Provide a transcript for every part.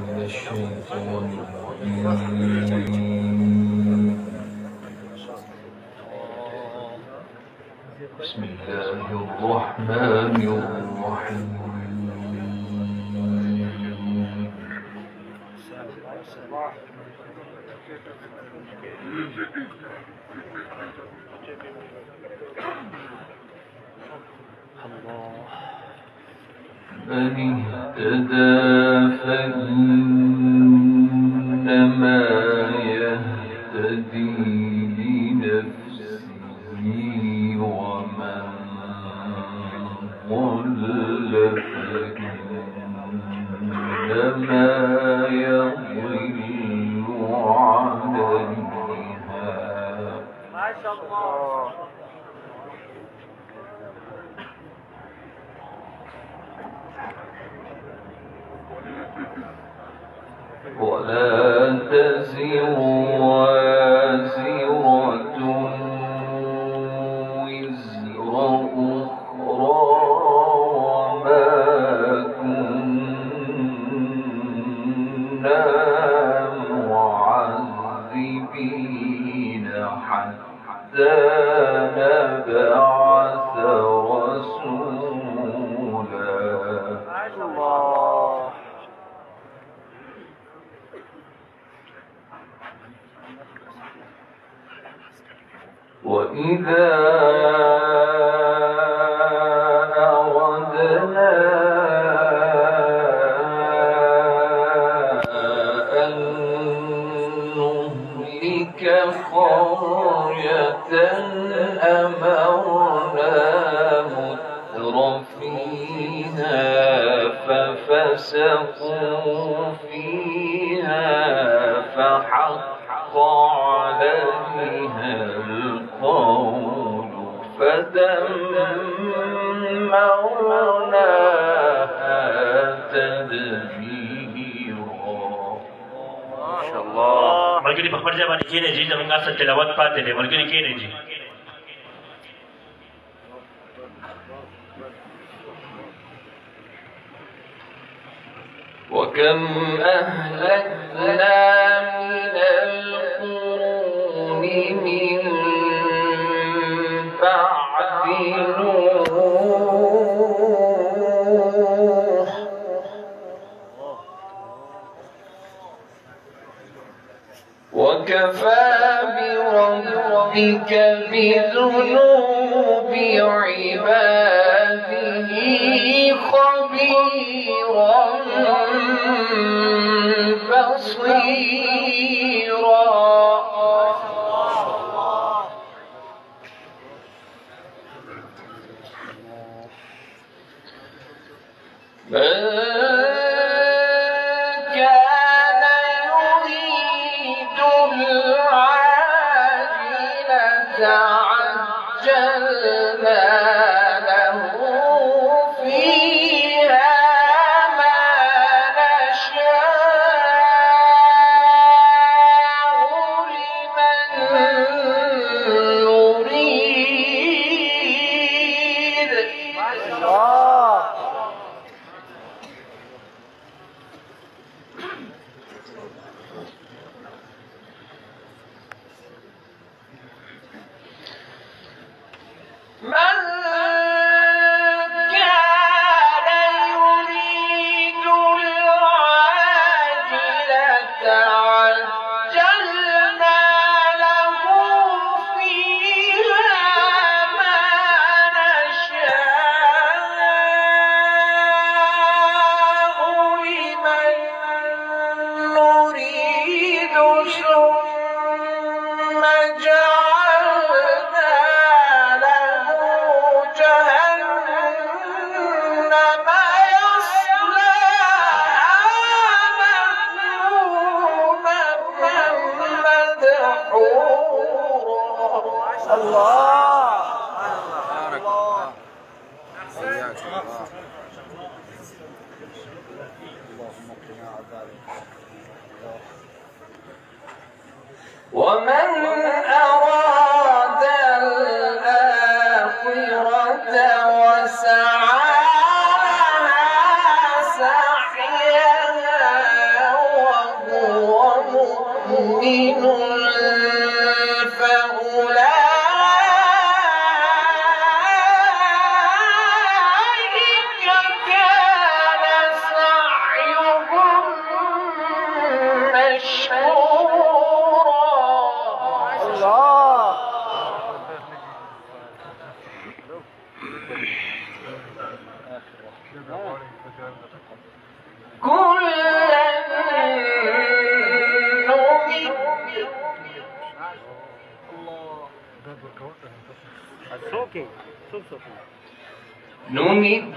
من الشيطان الرجيم. بسم الله الرحمن الرحيم. من اهتدى فإنما يهتدي لنفسه ومن ضل فإنما يضل عليها. ما شاء الله. ولا تزر وازرة وزر أخرى وما كنا معذبين حتى نبعث رسولا. وإذا أردنا أن نهلك قرية أمرنا مترفيها ففسقوا فيها فحق عليها القول فدمرناها تدميرا. ما شاء الله. ملګری په خپل ځای باندې کېنئ چې زموږ اصل تلاوت پاتې دی. ملګری کېنئ جی. وكم أهلكنا من القرون من بعد نوح وكفى بربك بذنوب عباده خبيرا بصيرا. من كان يريد العاجلة عجلنا له فيها ما نشاء لمن نريد. من كان يريد العاجلة عجلنا له فيها ما نشاء لمن نريد ثم جعلنا له جهنم يصلاها مذموما مدحورا. الله بارك الله. حياك الله. اللهم قنا عذابك. ومن أراد الآخرة وسعى لها نمد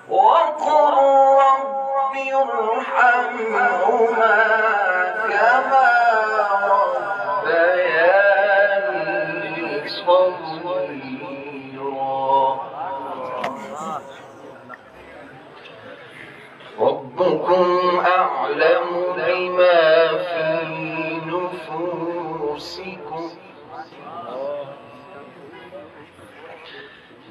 وقل رب ارحمهما كما ربياني صغيرا ربكم أعلم بما في نفوسكم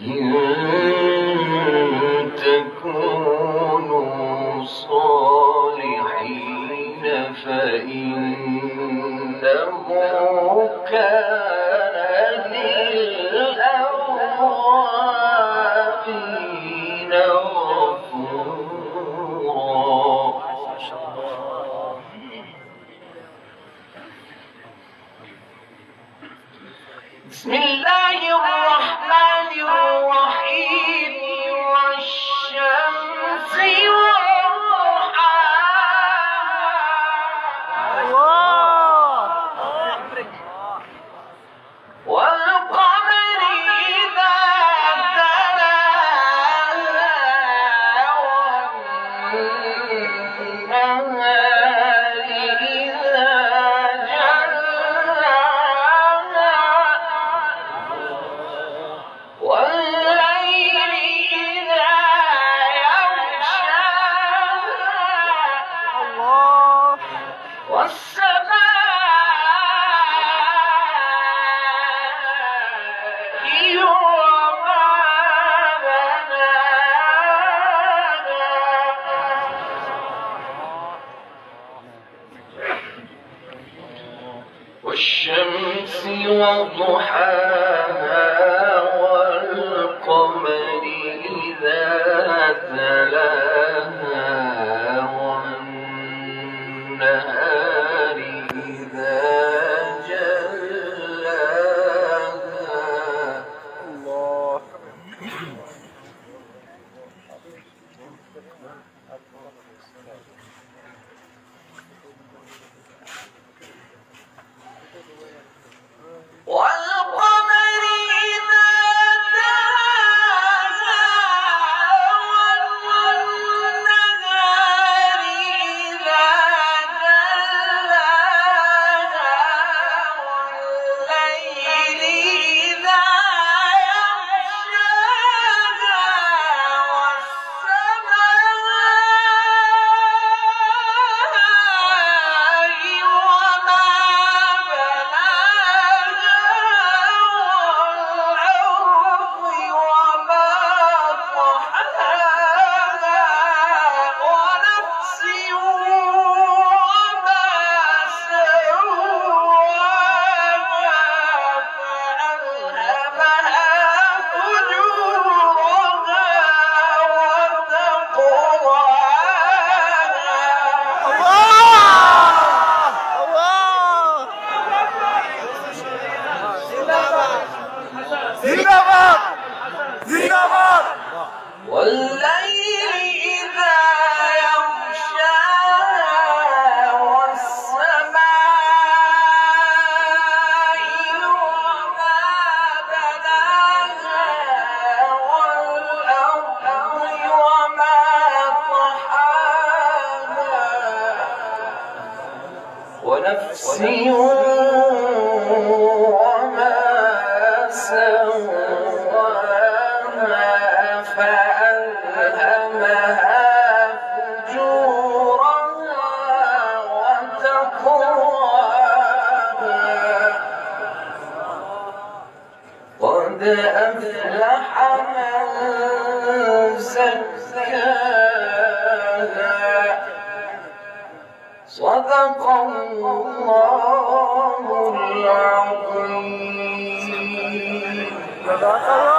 إن تكونوا صالحين فإنه كان للأوابين غفورا. بسم الله الرحمن الرحيم والشمس وضحاها والقمر وضحاها والقمر إذا تلاها والنهار إذا جلاها الله والقمر إذا تلاها والنهار إذا جلاها والليل إذا يغشاها والسماء وما زندباد زندباد والليل إذا يغشاها والسماء وما بناها والأرض وما طحاها ونفس وما سواها فألهمها فجورها وتقواها قد أفلح من زكاها صدق الله العظيم. صدق الله